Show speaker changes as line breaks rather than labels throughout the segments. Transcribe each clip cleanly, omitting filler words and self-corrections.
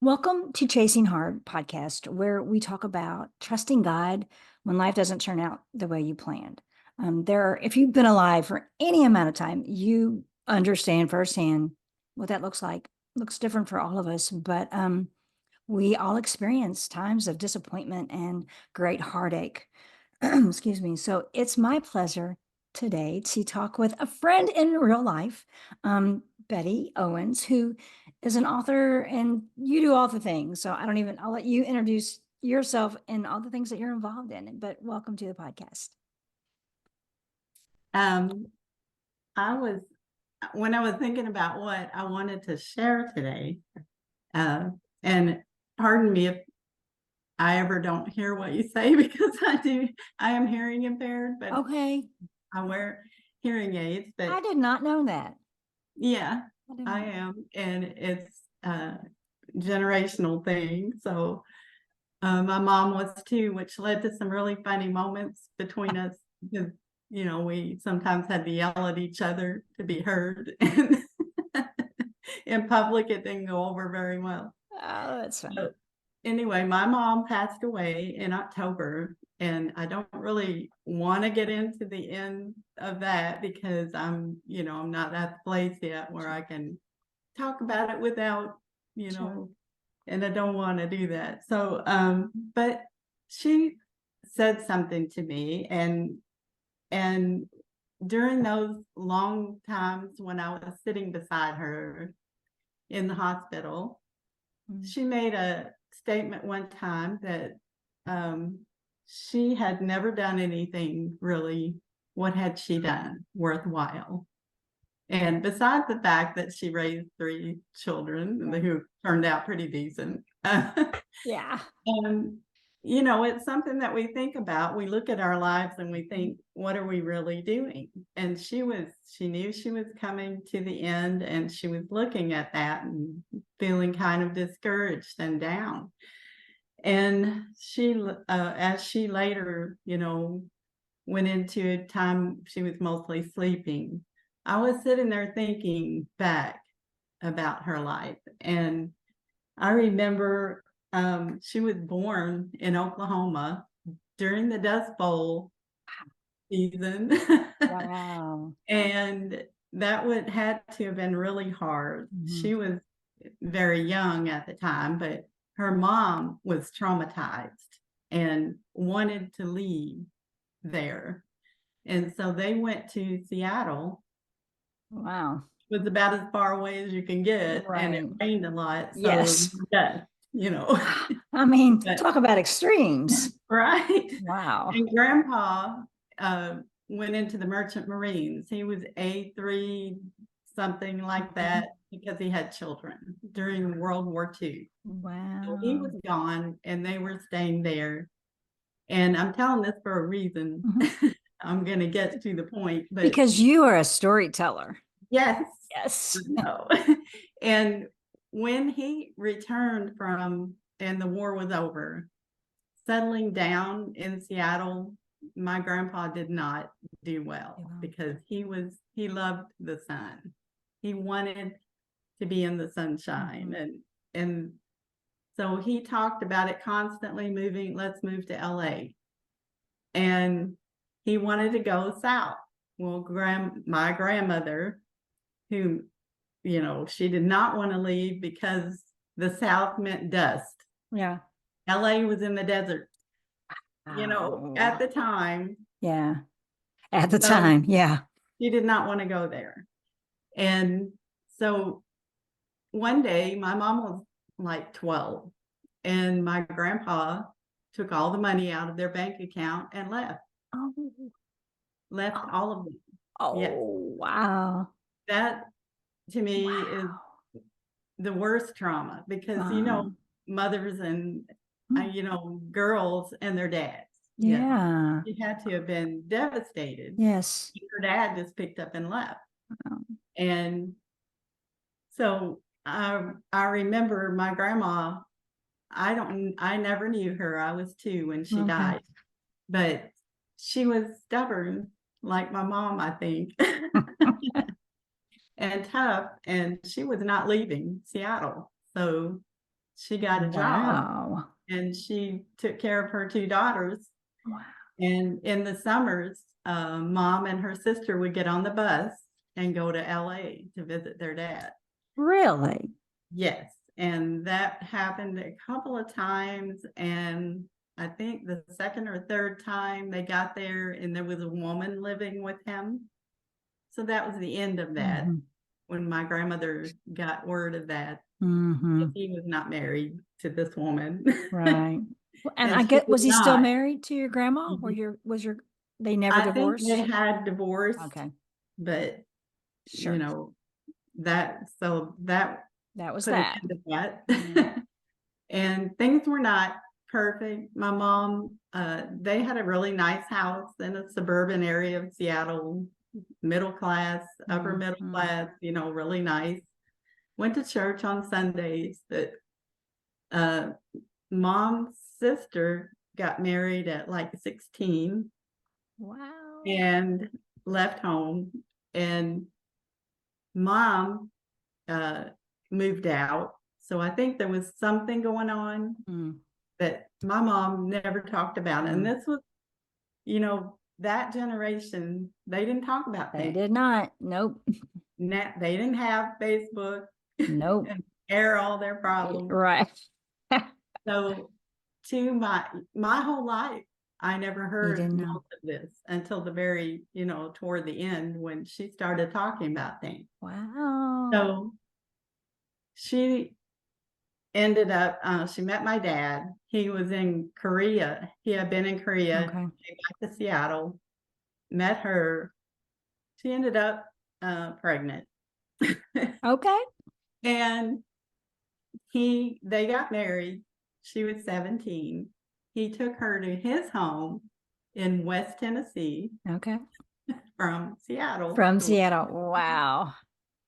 Welcome to Chasing Hard podcast, where we talk about trusting God when life doesn't turn out the way you planned. If you've been alive for any amount of time, you understand firsthand what that looks like. Looks different for all of us, but we all experience times of disappointment and great heartache. Excuse me. So it's my pleasure today to talk with a friend in real life, Betty Owens, who is an author and you do all the things. So I'll let you introduce yourself and all the things that you're involved in. But welcome to the podcast.
Um, I was when I was thinking about what I wanted to share today, and pardon me if I ever don't hear what you say because I am hearing impaired, but
Okay.
I wear hearing aids.
I
But
did not know that.
yeah,
I did
I
not.
am, and it's a generational thing. So my mom was too, which led to some really funny moments between us because we sometimes had to yell at each other to be heard. And in public, it didn't go over very well.
Oh, that's funny.
So anyway, my mom passed away in October, and I don't really want to get into the end of that because I'm not at the place yet where I can talk about it without, you
Sure.
know, and I don't want to do that. So, but she said something to me, and during those long times when I was sitting beside her in the hospital,
Mm.
she made a statement one time that um, she had never done anything really. What had she done worthwhile? And besides the fact that she raised 3 children
Yeah.
who turned out pretty decent,
Yeah.
and it's something that we think about. We look at our lives and we think, what are we really doing? And she knew she was coming to the end, and she was looking at that and feeling kind of discouraged and down. And as she later, went into a time she was mostly sleeping, I was sitting there thinking back about her life. And I remember she was born in Oklahoma during the Dust Bowl season.
Wow.
And that would had to have been really hard.
Mhm.
She was very young at the time, but her mom was traumatized and wanted to leave there. And so they went to Seattle.
Wow.
It was about as far away as you can get, and it
Right.
rained a lot. So
Yes.
yeah,
I mean,
but
talk about extremes.
right.
Wow.
And Grandpa uh, went into the Merchant Marines. He was A3, something like
Mhm.
that, because he had children during World War II. So he
Wow.
was gone, and they were staying there. And I'm telling this for a reason.
Mhm.
I'm going to get to the point, but
Because you are a storyteller.
yes, I
Yes.
know. And when he returned and the war was over, settling down in Seattle, my grandpa did not do well
Wow.
because he loved the sun. He wanted to be in the sunshine,
Mhm.
and so he talked about it constantly, let's move to LA. And he wanted to go south. Well, my grandmother, who she did not want to leave because the South meant dust.
Yeah.
LA was in the desert, at
Wow.
the time.
Yeah. At the
So
time. Yeah.
she did not want to go there. And so one day my mom was like 12, and my grandpa took all the money out of their bank account and
Oh,
left all of it. Yes.
oh, wow.
That to me is
Wow.
the worst trauma because
Wow.
mothers and
Mm.
girls and their dads.
Yeah.
She had to have been devastated.
Yes.
Her dad just picked up and left.
Um,
And so I remember my grandma. I never knew her. I was 2 when she
okay.
died, but she was stubborn like my mom, I think, and tough. And she was not leaving Seattle. So she got a job
Wow.
and she took care of her 2 daughters.
Wow.
And in the summers, mom and her sister would get on the bus and go to LA to visit their dad.
Really?
Yes, and that happened a couple of times, and I think the second or third time they got there and there was a woman living with him. So that was the end of that
Mhm.
when my grandmother got word of that.
Mhm.
He was not married to this woman.
Right. And
And
I
she
get,
was
was he still
not.
married to your grandma, or
Mhm.
they never
I think they
divorced?
had divorced,
Okay.
but, you
Sure.
know, that
That was
put an
that.
end to
Yeah.
that. And things were not perfect. My mom, they had a really nice house in a suburban area of Seattle, middle class, upper middle
Mhm.
class, really nice. Went to church on Sundays, but uh, mom's sister got married at like 16
Wow.
and left home. And mom uh, moved out. So I think there was something going on
Mm,
that my mom never talked about. And
mm.
this was, that generation, they didn't talk about
They
things.
did not. Nope.
They didn't have Facebook
Nope.
and air all their problems.
Right.
So to my whole life, I never
You
heard
didn't
most
know.
of this until the very, toward the end when she started talking about things.
Wow.
So she ended up, she met my dad. He was in Korea. He had been in Korea,
Okay.
came back to Seattle, met her. She ended up pregnant.
Okay.
And they got married. She was 17. He took her to his home in West Tennessee
Okay.
from Seattle,
From
so
Seattle. Wow.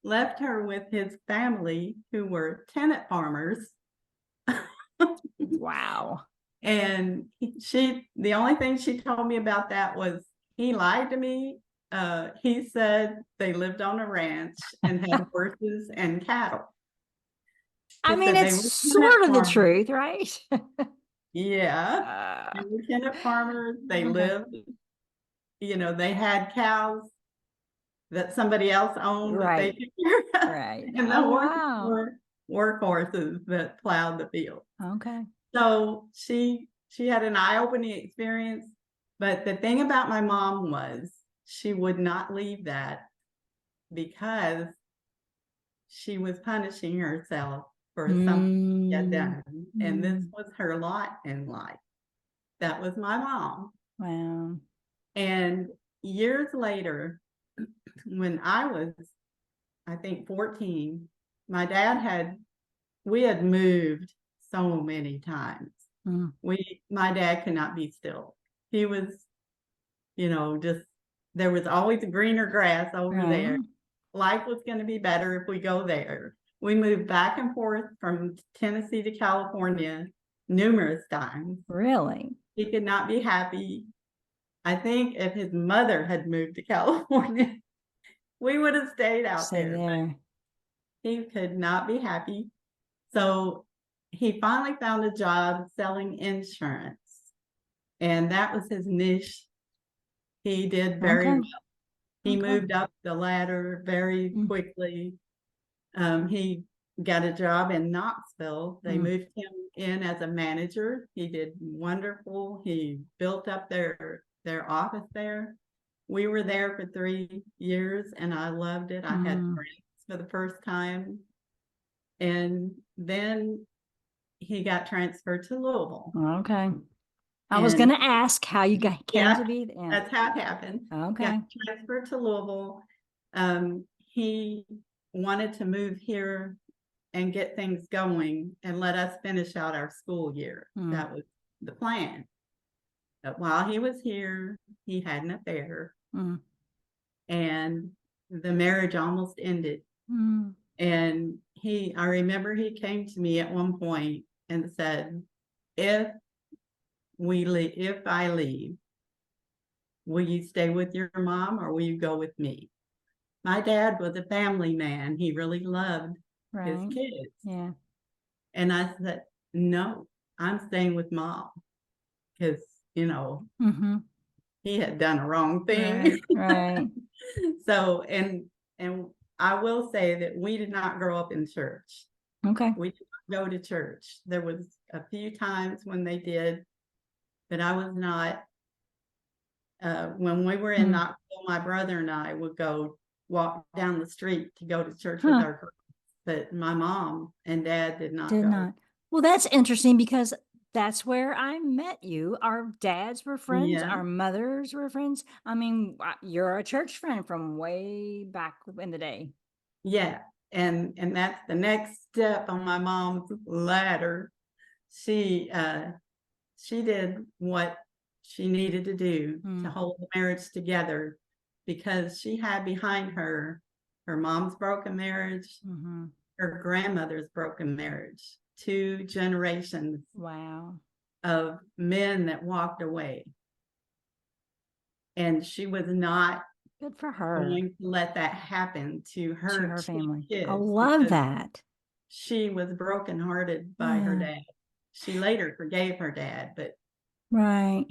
left her with his family who were tenant farmers.
Wow.
And the only thing she told me about that was he lied to me. He said they lived on a ranch and had horses and cattle.
I
He
mean,
said they
it's
were tenant
sort of the
farmers.
truth, right?
Yeah, they
Uh,
were tenant farmers. They
okay.
lived, they had cows that somebody else owned that they
Right.
took care of,
Right.
and the
Oh,
horses
wow.
were work horses that plowed the field.
Okay.
So she had an eye-opening experience, but the thing about my mom was she would not leave that because she was punishing herself for something she had
Mm,
done, and this
mm,
was her lot in life. That was my mom.
wow.
And years later, when I was, I think, 14, my dad we had moved so many times.
Mm,
My dad could not be still. He was, just, there was always greener grass over
right.
there. Life was going to be better if we go there. We moved back and forth from Tennessee to California numerous times.
Really?
He could not be happy. I think if his mother had moved to California, we would have stayed out
Stay
there, but
there.
he could not be happy. So he finally found a job selling insurance, and that was his niche. He did very
Okay.
well. He
Okay.
moved up the ladder very
Mm,
quickly. He got a job in Knoxville. They
mm,
moved him in as a manager. He did wonderful. He built up their office there. We were there for 3 years and I loved it. I had
mm.
friends for the first time. And then he got transferred to Louisville.
Okay. I was going
And
to ask how you came
yeah,
to be. Yeah.
that's how it happened. Got
Okay.
transferred to Louisville. He wanted to move here and get things going and let us finish out our school year.
Mm,
That was the plan. But while he was here, he had an affair
mm,
and the marriage almost ended.
mm.
And I remember he came to me at one point and said, if I leave, will you stay with your mom or will you go with me? My dad was a family man. He really loved his
Right.
kids.
Yeah.
And I said, no, I'm staying with mom because,
Mm-hmm.
he had done a wrong thing.
Right. Right.
So, and I will say that we did not grow up in church.
Okay.
We did not go to church. There was a few times when they did, but I was not. When we were in
Mm.
Knoxville, my brother and I would go walk down the street to go to church with
Huh.
our girls, but my mom and dad did not
Did
go.
not. Well, that's interesting because that's where I met you. Our dads were friends,
Yeah,
our mothers were friends. I mean, you're a church friend from way back in the day.
yeah, and that's the next step on my mom's ladder. She she did what she needed to do to
Mm.
hold the marriage together because she had behind her her mom's broken marriage,
Mm-hmm.
her grandmother's broken marriage, two generations
Wow.
of men that walked away. And she was not
Good for her.
going to let that happen to
To
her
her
two
family. I
kids
love
because
that.
she was brokenhearted by her
Yeah.
dad. She later forgave her dad, but
Right.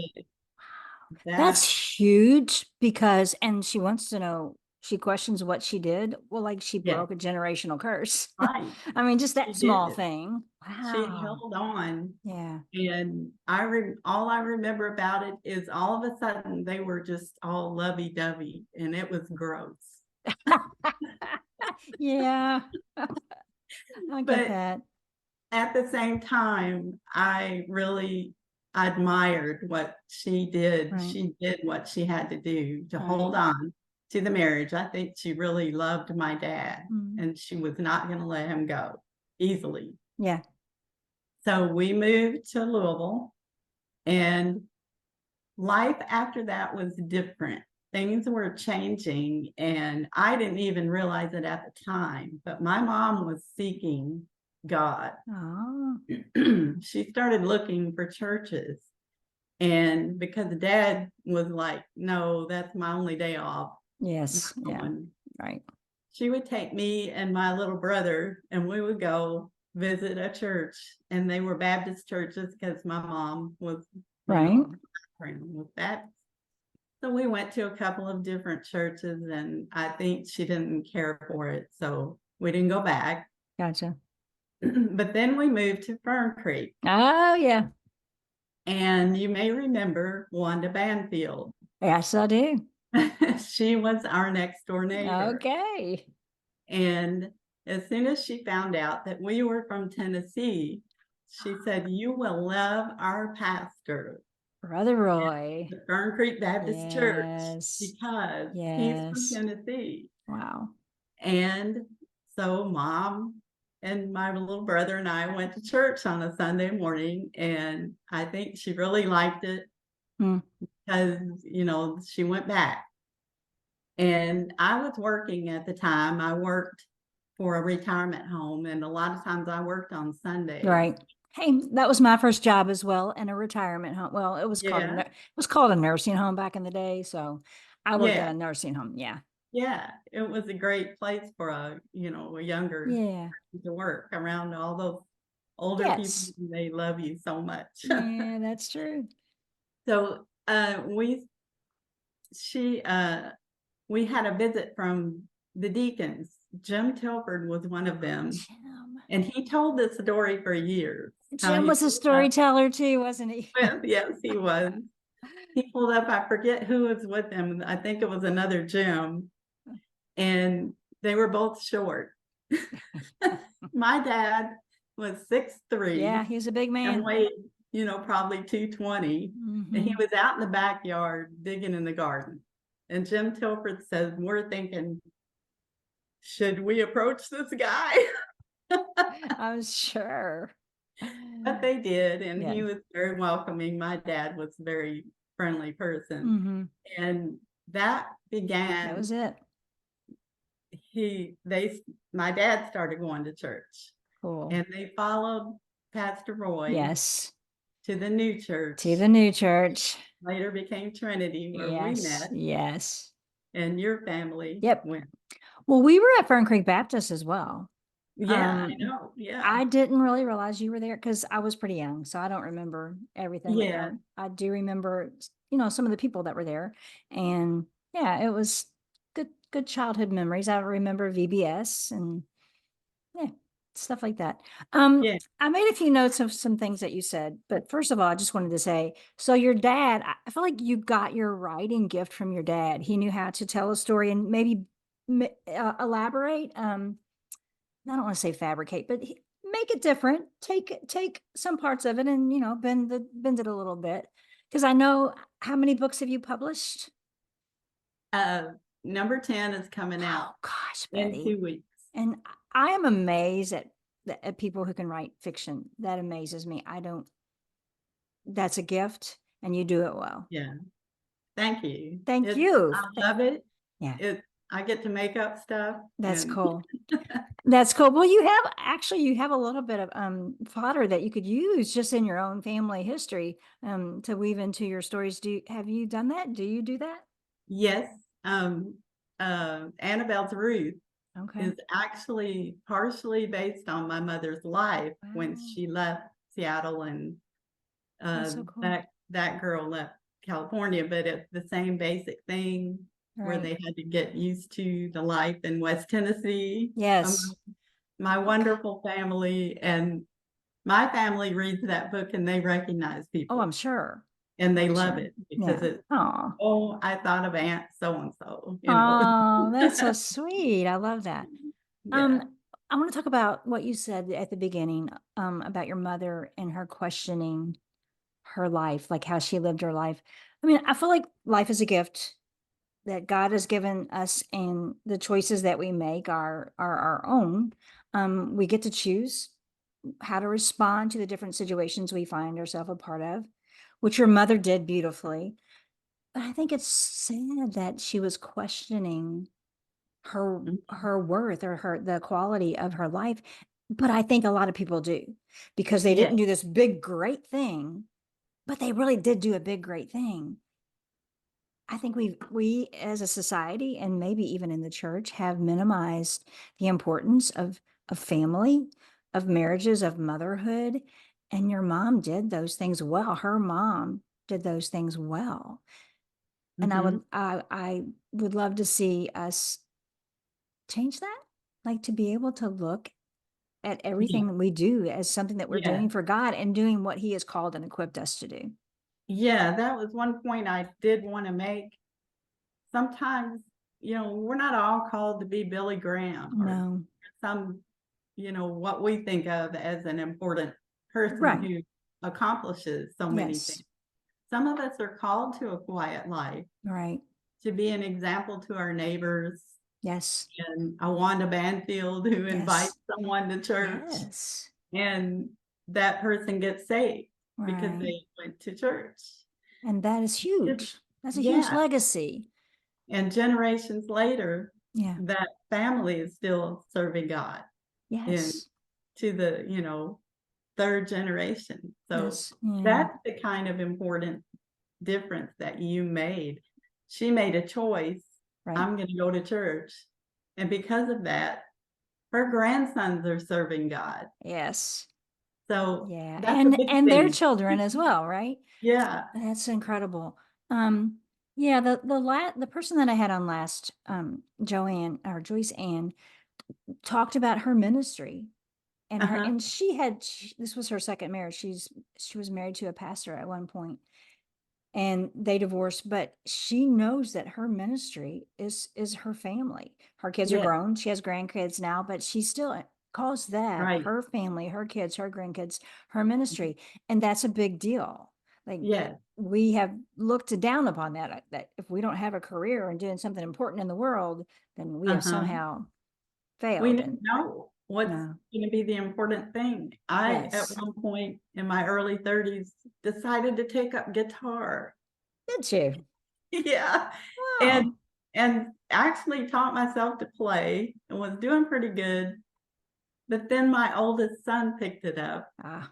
That's
that,
huge because, and she wants to know, she questions what she did. Well, like she
yeah,
broke a generational curse.
right.
I mean, just that
She
small
did.
thing.
She
Wow.
held on,
Yeah.
and all I remember about it is all of a sudden they were just all lovey-dovey, and it was gross.
Yeah. I get
But
that.
at the same time, I really admired what she did.
Right.
She did what she had to do to
Right.
hold on to the marriage. I think she really loved my dad,
Mm.
and she was not going to let him go easily.
Yeah.
So we moved to Louisville, and life after that was different. Things were changing, and I didn't even realize it at the time, but my mom was seeking God.
Oh,
She started looking for churches. And because dad was like, no, that's my only day off, not
yes. Yeah.
going,
Right.
she would take me and my little brother, and we would go visit a church. And they were Baptist churches because my mom was,
Right.
with Baptist. So we went to a couple of different churches, and I think she didn't care for it. So we didn't go back.
Gotcha.
But then we moved to Fern Creek.
Oh, yeah.
And you may remember Wanda Banfield.
Yes, I do.
She was our next door neighbor.
Okay.
And as soon as she found out that we were from Tennessee, she said, you will love our pastor
Brother
at
Roy.
the Fern Creek Baptist Church
Yes.
because he's from
Yes.
Tennessee.
Wow.
And so mom and my little brother and I went to church on a Sunday morning, and I think she really liked it
Mm.
because, she went back. And I was working at the time. I worked for a retirement home, and a lot of times I worked on Sundays.
Right. Hey, that was my first job as well in a retirement home. Well, it was called
Yeah,
it was called a nursing home back in the day. So I worked at
yeah,
a nursing home. Yeah.
yeah. It was a great place for a younger
Yeah.
person to work around all those older people.
Yes.
They love you so much.
Yeah, that's true.
So she we had a visit from the deacons. Jim Tilford was one of them,
Jim.
and he told this story for years. How
Jim
he
was a
pulled up
storyteller too, wasn't he?
with, yes, he was. He pulled up. I forget who was with him. I think it was another Jim, and they were both short. My dad was 6'3"
Yeah, he was a big
and
man.
weighed, probably 220. And he
Hmm.
was out in the backyard digging in the garden. And Jim Tilford says, we're thinking, should we approach this guy?
I'm sure.
But they did, and
Yeah.
he was very welcoming. My dad was a very friendly person.
Hmm.
And that
That
began,
was it.
my dad started going to church,
Cool.
and they followed Pastor Roy
Yes.
to the new
To
church,
the new church.
later became Trinity, where we
Yes.
met,
Yes.
and your family
Yep.
went.
Well, we were at Fern Creek Baptist as well.
Yeah, I
Um,
know. Yeah.
I didn't really realize you were there because I was pretty young, so I don't remember everything
Yeah.
there. I do remember, some of the people that were there, and yeah, it was good childhood memories. I remember VBS and yeah, stuff like that.
Yeah.
I made a few notes of some things that you said, but first of all, I just wanted to say, so your dad, I feel like you got your writing gift from your dad. He knew how to tell a story and maybe elaborate. I don't want to say fabricate, but make it different. Take some parts of it and bend it a little bit. Because I know, how many books have you published?
Uh, number 10 is coming
Oh
out
gosh,
in
Betty.
2 weeks.
And I am amazed at people who can write fiction. That amazes me. I don't. That's a gift, and you do it well.
Yeah. Thank you.
Thank you.
I love it.
Yeah,
I get to make up stuff
that's
and
cool. That's cool. Well, you have a little bit of fodder that you could use just in your own family history to weave into your stories. Have you done that? Do you do that?
yes, Annabelle's Ruth
Okay.
is actually partially based on my mother's life when
Wow.
she left Seattle and
That's so cool.
that girl left California, but it's the same basic thing where
Right.
they had to get used to the life in West Tennessee.
Yes.
My
Okay.
wonderful family and my family reads that book and they recognize
Oh, I'm
people
sure.
and they
I'm
love
sure.
it because
Yeah.
it's,
Oh.
oh, I thought of Aunt so and so, you know.
Oh, that's so sweet. I love that.
Yeah.
Um, I want to talk about what you said at the beginning, about your mother and her questioning her life, like how she lived her life. I mean, I feel like life is a gift that God has given us, and the choices that we make are our own. We get to choose how to respond to the different situations we find ourselves a part of, which your mother did beautifully. But I think it's sad that she was questioning her worth or the quality of her life. But I think a lot of people do, because they
Yeah.
didn't do this big great thing, but they really did do a big great thing. I think we as a society, and maybe even in the church, have minimized the importance of family, of marriages, of motherhood. And your mom did those things well. Her mom did those things well. And
Mhm.
I would love to see us change that. Like, to be able to look at
Yeah.
everything we do as something that we're
Yeah.
doing for God and doing what He has called and equipped us to do.
Yeah, that was one point I did wanna make. Sometimes, we're not all called to be Billy Graham or
No.
some, what we think of as an important person
Right.
who accomplishes so many things.
Yes.
Some of us are called to a quiet life,
Right.
to be an example to our neighbors,
Yes.
and a Wanda Banfield who invites
Yes.
someone to church,
Yes.
and that person gets saved because
Right.
they went to church.
And that is
It's
huge. That's a huge
yeah,
legacy.
and generations later,
Yeah.
that family is still serving God in
Yes.
to the, 3rd generation. So,
That's yeah.
that's the kind of important difference that you made. She made a choice,
Right.
"I'm gonna go to church," and because of that, her grandsons are serving God.
Yes.
So,
Yeah.
that's a
And
big
their
thing.
children as well, right?
Yeah.
That's incredible. Yeah, the person that I had on last, Joanne or Joyce Ann, talked about her ministry and
Uh-huh.
this was her second marriage. She was married to a pastor at one point, and they divorced, but she knows that her ministry is her family. Her kids are
Yeah,
grown. She has grandkids now, but she still calls that
right.
her family, her kids, her grandkids, her ministry. And that's a big deal. Like,
Yeah.
we have looked down upon that, that if we don't have a career and doing something important in the world, then we have
Uh-huh.
somehow
We
failed.
never
And
know what's
no.
gonna be the important thing. I, at
Yes.
one point in my early 30s, decided to take up guitar.
Did you?
Yeah, and
Oh.
actually taught myself to play and was doing pretty good, but then my oldest son picked it up,
Ah.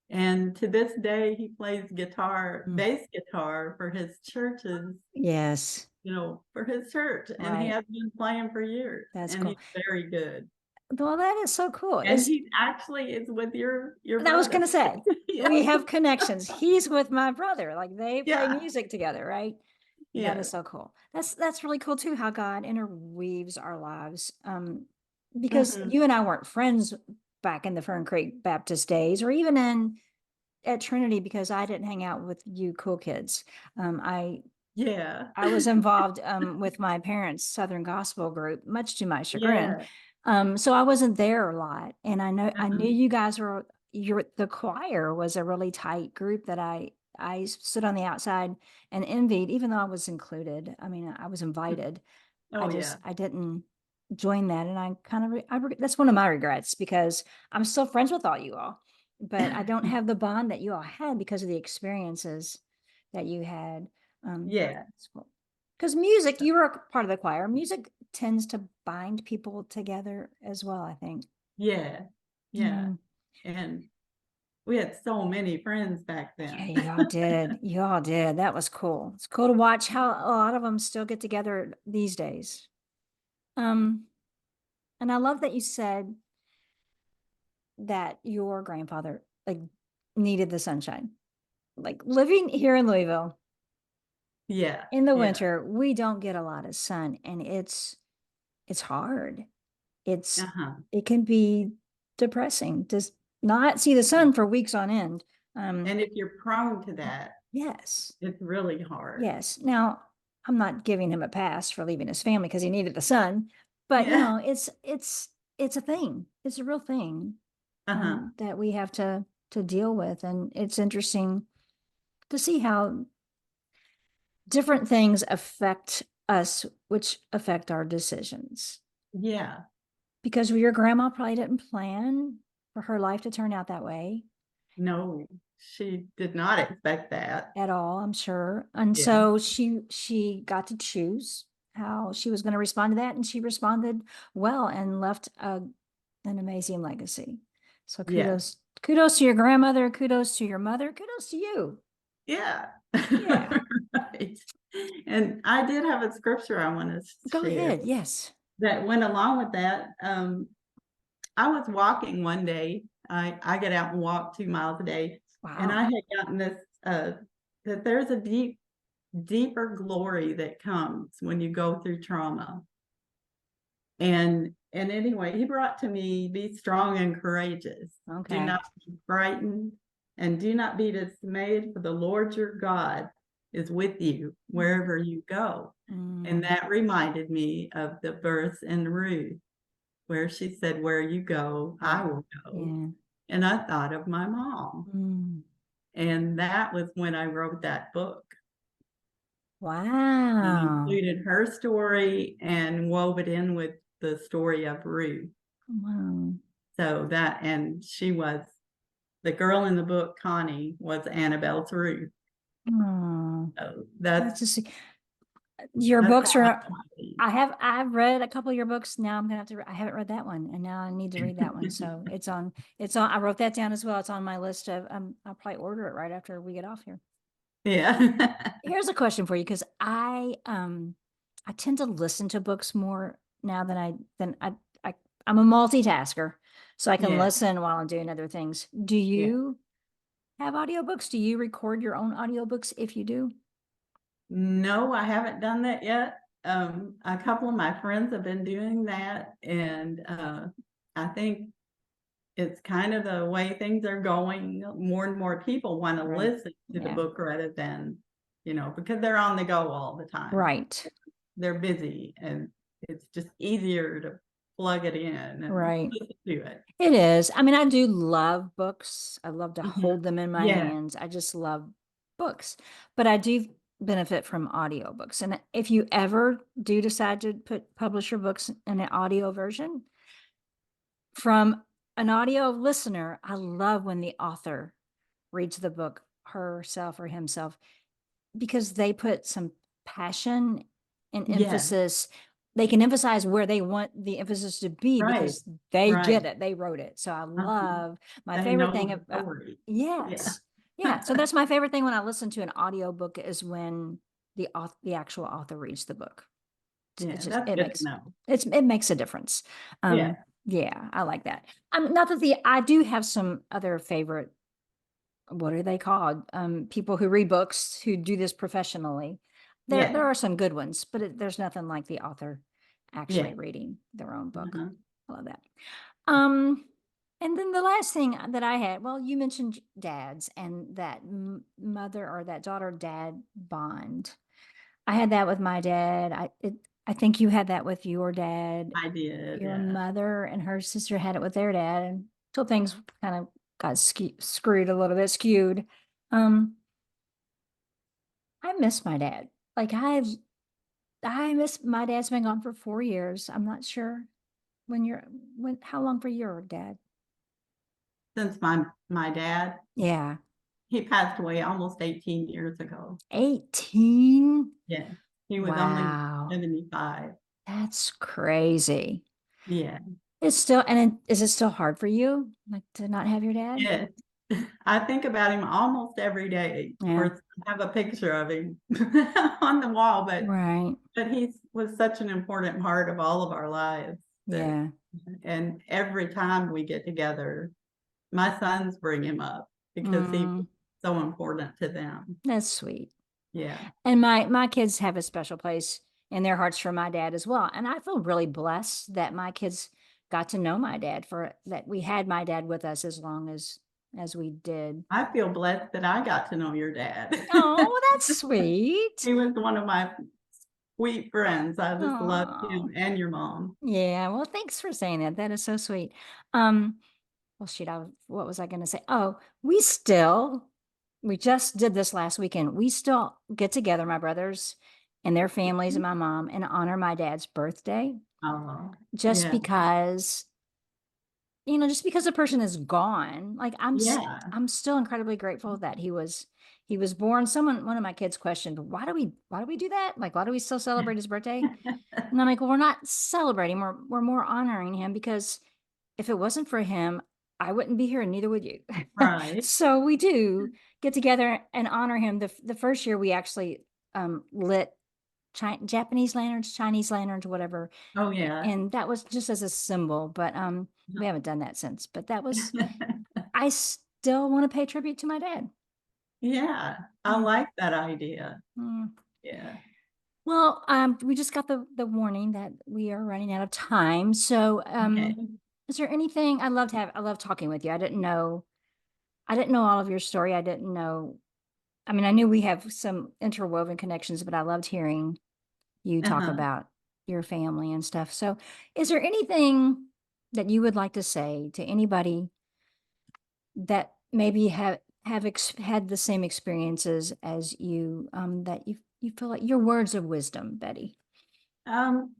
and to this day, he plays guitar,
Mm.
bass guitar for his churches,
Yes.
for his church, and he
Right.
has been playing for years,
That's
and
cool.
he's very good.
Well, that is so cool.
And
Is
he actually is with your
and I was
brother.
gonna say,
Yeah.
we have connections. He's with my brother, like they play
Yeah.
music together, right? That is
Yeah.
so cool. That's really cool too, how God interweaves our lives. Because
Mhm.
you and I weren't friends back in the Fern Creek Baptist days, or even in at Trinity, because I didn't hang out with you cool kids. Um, I
Yeah.
I was involved with my parents' Southern Gospel group, much to my chagrin.
Yeah.
So I wasn't there a lot, and I knew
Uh-huh.
you guys were the choir was a really tight group that I stood on the outside and envied, even though I was included. I mean, I was invited.
Oh, yeah.
I didn't join that, and I kind of that's one of my regrets, because I'm still friends with all you all, but I don't have the bond that you all had because of the experiences that you had.
Yeah.
Because music, you were a part of the choir. Music tends to bind people together as well, I think.
Yeah. Yeah.
Mm.
And we had so many friends back
Yeah,
then.
you all did. You all did. That was cool. It's cool to watch how a lot of them still get together these days. Um, and I love that you said that your grandfather like needed the sunshine. Like living here in Louisville
Yeah.
in the
Yeah.
winter, we don't get a lot of sun, and it's hard. It's
Uh-huh.
it can be depressing to not see the sun for weeks on end. Um,
And if you're prone to that,
yes,
it's really hard.
yes. Now, I'm not giving him a pass for leaving his family because he needed the sun, but
Yeah.
it's a thing. It's a real thing
Uh-huh.
that we have to deal with, and it's interesting to see how different things affect us, which affect our decisions.
Yeah.
Because your grandma probably didn't plan for her life to turn out that way
No, she did not expect that.
at all, I'm sure. And
Yeah.
so she got to choose how she was going to respond to that, and she responded well and left an amazing legacy. So
Yeah.
kudos to your grandmother, kudos to your mother, kudos to you.
Yeah.
Yeah,
Right. And I did have a scripture I want to
go
share
ahead. Yes.
that went along with that. I was walking one day. I get out and walk 2 miles a day, and I
Wow.
had gotten this that there's a deeper glory that comes when you go through trauma. And anyway, he brought to me, be strong and courageous. Do
Okay.
not be frightened and do not be dismayed, for the Lord your God is with you wherever you go. And
Mm,
that reminded me of the verse in Ruth where she said, where you go, I
yeah.
will go.
Yeah.
And I thought of my mom.
Mm.
And that was when I wrote that book. I
Wow.
included her story and wove it in with the story of Ruth.
Wow.
So that, and she was the girl in the book, Connie, was Annabelle's Ruth.
Oh,
So
that's just your
that's
books
how much
are.
I see.
I've read a couple of your books. Now I'm gonna have to. I haven't read that one, and now I need to read that one. So it's on. I wrote that down as well. It's on my list of. I'll probably order it right after we get off here.
Yeah.
Here's a question for you, because I tend to listen to books more now than I I'm a multitasker, so I can
Yeah.
listen while I'm doing other things. Do
Yeah.
you have audiobooks? Do you record your own audiobooks if you do?
No, I haven't done that yet. A couple of my friends have been doing that, and I think it's kind of the way things are going. More and more people want to
Right.
listen to the
Yeah.
book rather than, because they're on the go all the time.
Right.
They're busy, and it's just easier to plug it in and
Right.
listen to it.
It is. I mean, I do love books. I love to
Mhm.
hold them in my
Yeah.
hands. I just love books. But I do benefit from audiobooks. And if you ever do decide to publish your books in an audio version, from an audio listener, I love when the author reads the book herself or himself, because they put some passion and
Yeah.
emphasis. They can emphasize where they want the emphasis to be
Right.
because they
Right.
get it. They wrote it. So I
Uh-huh.
love my
They
favorite
know
thing
the
about,
story. Yeah.
yes. Yeah. So that's my favorite thing when I listen to an audiobook, is when the actual author reads the book.
Yeah,
It's just
that's good to know.
it makes a difference.
Yeah.
Yeah, I like that. Not that I do have some other favorite, what are they called? People who read books who do this professionally. There
Yeah,
are some good ones, but there's nothing like the author
yeah.
actually reading their own book.
Uh-huh.
I love that. Um, and then the last thing that I had, well, you mentioned dads and that mother or that daughter dad bond. I had that with my dad. I think you had that with your dad.
I did,
Your
yeah.
mother and her sister had it with their dad, and until things kind of got screwed a little bit, skewed. Um, I miss my dad. Like I miss my dad's been gone for 4 years. I'm not sure when how long for your dad?
Since my dad,
Yeah,
he passed away almost 18 years ago.
18.
Yeah, he was only
Wow,
75.
that's crazy.
Yeah,
It's still, and is it still hard for you, like to not have your dad?
yeah. I think about him almost every day. Of
Yeah,
course, I have a picture of him on the wall,
right.
but he was such an important part of all of our lives that,
Yeah.
and every time we get together, my sons bring him up because he was
Mm,
so important to them.
that's sweet.
Yeah,
And my kids have a special place in their hearts for my dad as well. And I feel really blessed that my kids got to know my dad, for that we had my dad with us as long as we did.
I feel blessed that I got to know your dad.
Oh, that's sweet.
He was one of my sweet friends. I just loved him
Oh,
and your mom.
yeah. Well, thanks for saying that. That is so sweet. Um, well, shoot, what was I going to say? Oh, we just did this last weekend. We still get together, my brothers and their families and my mom, and honor my dad's birthday,
Oh,
just
yeah,
because, just because a person is gone. Like
yeah,
I'm still incredibly grateful that he was born. One of my kids questioned, why do we do that? Like, why do we still celebrate his birthday? And I'm like, well, we're not celebrating. We're more honoring him, because if it wasn't for him, I wouldn't be here, and neither would you.
right.
So we do get together and honor him. The first year we actually lit Japanese lanterns, Chinese lanterns, whatever,
Oh, yeah.
and that was just as a symbol. But we haven't done that since. But that was, I still want to pay tribute to my dad.
Yeah, I
Mm,
like that idea.
mm.
Yeah.
Well, we just got the warning that we are running out of time. So,
Okay.
is there anything I love talking with you. I didn't know all of your story. I didn't know. I mean, I knew we have some interwoven connections, but I loved hearing you talk
Uh-huh.
about your family and stuff. So, is there anything that you would like to say to anybody that maybe had the same experiences as you, that you feel like your words of wisdom, Betty?
Um,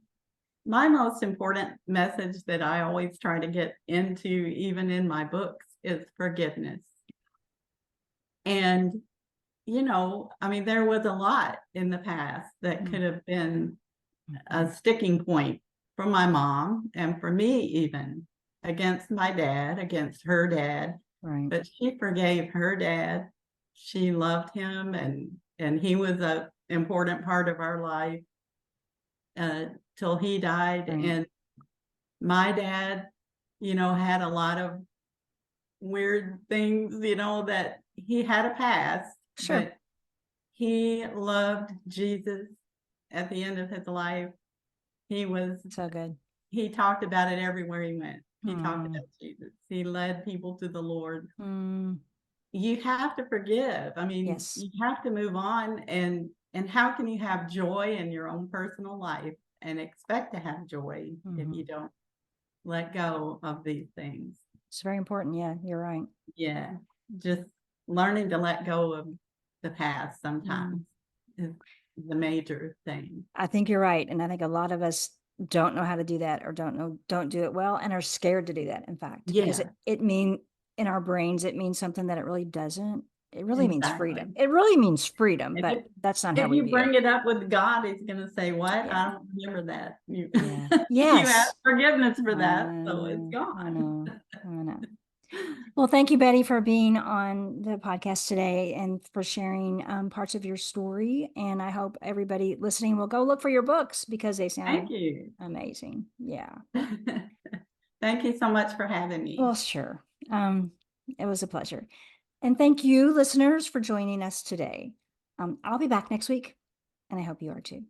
my most important message that I always try to get into, even in my books, is forgiveness. And, I mean, there was a lot in the past that
Mm,
could have been a
mhm.
sticking point for my mom and for me even, against my dad, against her dad,
Right,
but she forgave her dad. She loved him and he was a important part of our life, till he died.
right.
And my dad, had a lot of weird things, that he had a past,
Sure.
but he loved Jesus at the end of his life. He was
So good.
He talked about it everywhere he went. He talked
Mm,
about Jesus. He led people to the Lord.
mm,
You have to forgive. I mean,
yes.
you have to move on, and how can you have joy in your own personal life and expect to have joy if you
Hmm.
don't let go of these things?
It's very important. Yeah, you're right.
Yeah. Just learning to let go of the past
Mm.
sometimes is the major thing.
I think you're right. And I think a lot of us don't know how to do that, or don't do it well, and are scared to do that, in fact, because
Yeah,
in our brains, it means something that it really doesn't. It really means freedom.
exactly.
It really means freedom,
And
but that's not how
if
we
you
view it.
bring it up with God, he's gonna say, "What?
Yeah.
I don't remember that. You
Yeah.
you asked
Yes.
forgiveness for
I
that, so it's
know. I
gone."
know. I know. Well, thank you, Betty, for being on the podcast today and for sharing parts of your story. And I hope everybody listening will go look for your books, because they
Thank
sound
you.
amazing. Yeah.
Thank you so much for having me.
Well, sure. It was a pleasure. And thank you, listeners, for joining us today. I'll be back next week, and I hope you are too.